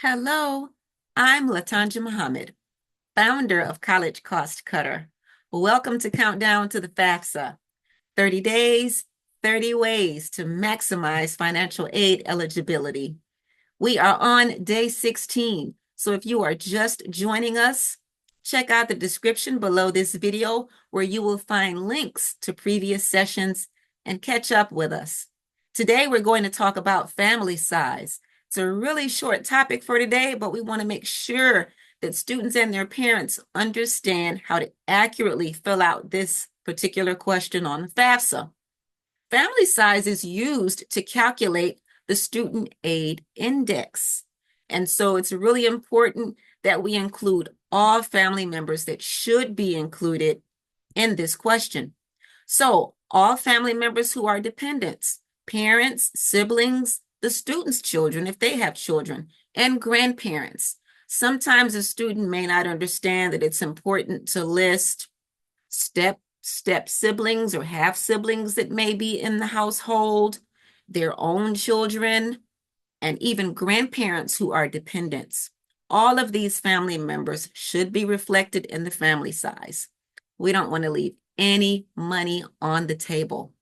Hello, I'm Latanja Muhammad, founder of College Cost Cutter. Welcome to Countdown to the FAFSA, 30 days, 30 ways to maximize financial aid eligibility. We are on day 16, so if you are just joining us, check out the description below this video where you will find links to previous sessions and catch up with us. Today, we're going to talk about family size. It's a really short topic for today, but we want to make sure that students and their parents understand how to accurately fill out this particular question on FAFSA. Family size is used to calculate the student aid index. And so it's really important that we include all family members that should be included in this question. So all family members who are dependents, parents, siblings, the student's children, if they have children, and grandparents. Sometimes a student may not understand that it's important to list step siblings or half siblings that may be in the household, their own children, and even grandparents who are dependents. All of these family members should be reflected in the family size. We don't want to leave any money on the table.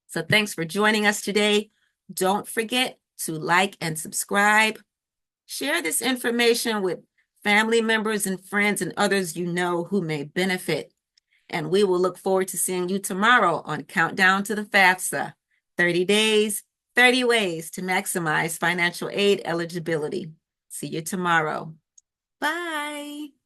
So thanks for joining us today. Don't forget to like and subscribe. Share this information with family members and friends and others you know who may benefit. And we will look forward to seeing you tomorrow on Countdown to the FAFSA, 30 days, 30 ways to maximize financial aid eligibility. See you tomorrow. Bye.